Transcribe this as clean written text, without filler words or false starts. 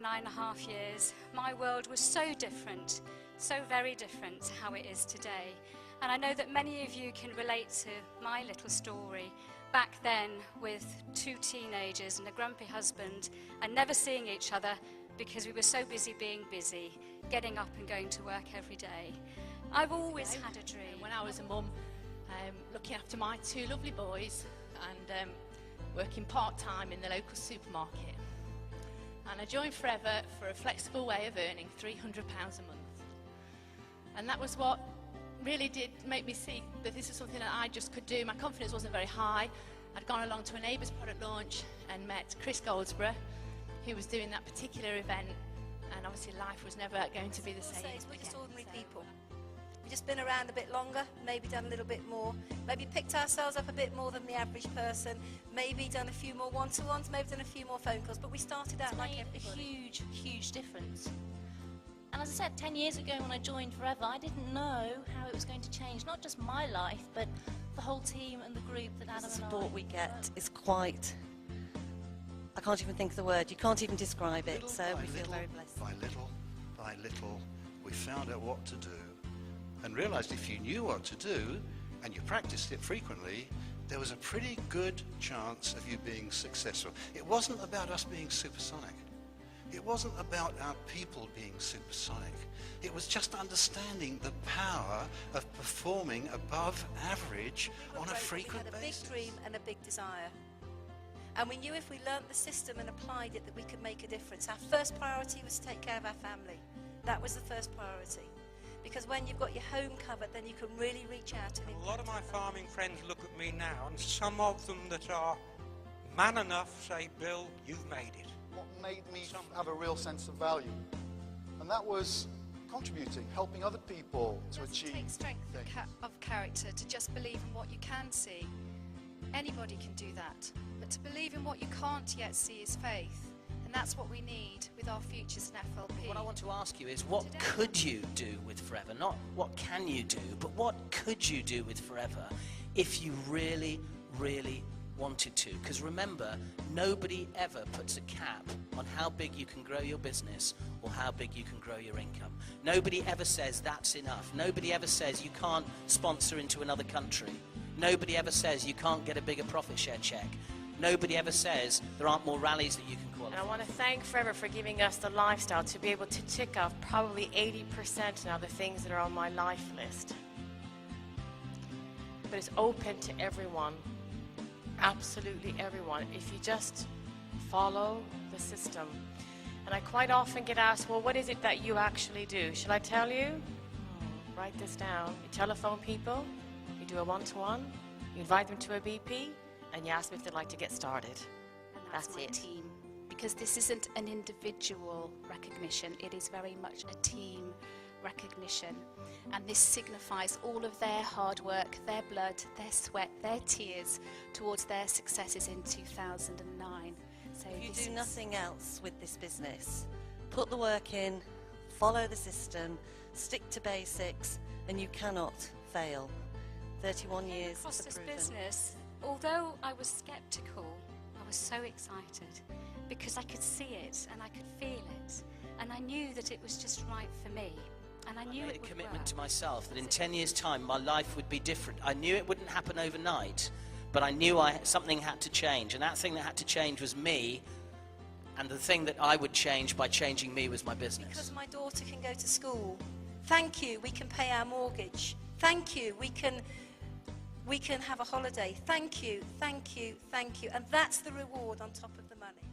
9.5 years, my world was so different, so very different to how it is today. And I know that many of you can relate to my little story back then with 2 teenagers and a grumpy husband and never seeing each other because we were so busy being busy, getting up and going to work every day. I've always had a dream. When I was a mum, looking after my 2 lovely boys and working part-time in the local supermarket. And I joined Forever for a flexible way of earning £300 a month. And that was what really did make me see that this is something that I just could do. My confidence wasn't very high. I'd gone along to a neighbour's product launch and met Chris Goldsborough, who was doing that particular event, and obviously life was never going to be the same. We're just ordinary people. We've just been around a bit longer, maybe done a little bit more, maybe picked ourselves up a bit more than the average person, maybe done a few more one-to-ones, maybe done a few more phone calls, but we started out like everybody. A huge difference. And as I said, 10 years ago when I joined Forever, I didn't know how it was going to change, not just my life, but the whole team and the group that Adam and I. The support we get is quite, I can't even think of the word, you can't even describe it, so we feel very blessed. By little, we found out what to do and realised if you knew what to do and you practiced it frequently, there was a pretty good chance of you being successful. It wasn't about us being supersonic. It wasn't about our people being supersonic. It was just understanding the power of performing above average on a frequent basis. We had a big dream and a big desire. And we knew if we learnt the system and applied it that we could make a difference. Our first priority was to take care of our family. That was the first priority. Because when you've got your home covered, then you can really reach out and impact. A lot of my farming friends look at me now, and some of them that are man enough say, Bill, you've made it. What made me have a real sense of value, and that was contributing, helping other people to achieve. It takes strength of character to just believe in what you can see. Anybody can do that, but to believe in what you can't yet see is faith. And that's what we need with our futures in FLP. What I want to ask you is, what could you do with Forever? Not what can you do, but what could you do with Forever if you really, really wanted to? Because remember, nobody ever puts a cap on how big you can grow your business or how big you can grow your income. Nobody ever says that's enough. Nobody ever says you can't sponsor into another country. Nobody ever says you can't get a bigger profit share check. Nobody ever says there aren't more rallies that you can qualify. And I want to thank Forever for giving us the lifestyle to be able to tick off probably 80% now the things that are on my life list. But it's open to everyone, absolutely everyone, if you just follow the system. And I quite often get asked, well, what is it that you actually do? Shall I tell you? Write this down. You telephone people, you do a one-to-one, you invite them to a BP, and you ask them if they'd like to get started. And that's my team. Because this isn't an individual recognition, it is very much a team recognition. And this signifies all of their hard work, their blood, their sweat, their tears towards their successes in 2009. So if you do nothing else with this business, put the work in, follow the system, stick to basics, and you cannot fail. 31 years across is this proven. business, although I was skeptical, I was so excited because I could see it and I could feel it, and I knew that it was just right for me, and I knew I made it would a commitment work. to myself that in 10 years' time my life would be different. I knew it wouldn't happen overnight, but I knew something had to change, and that thing that had to change was me, and the thing that I would change by changing me was my business. Because my daughter can go to school. Thank you, we can pay our mortgage. Thank you, we can have a holiday. Thank you, thank you, thank you. And that's the reward on top of the money.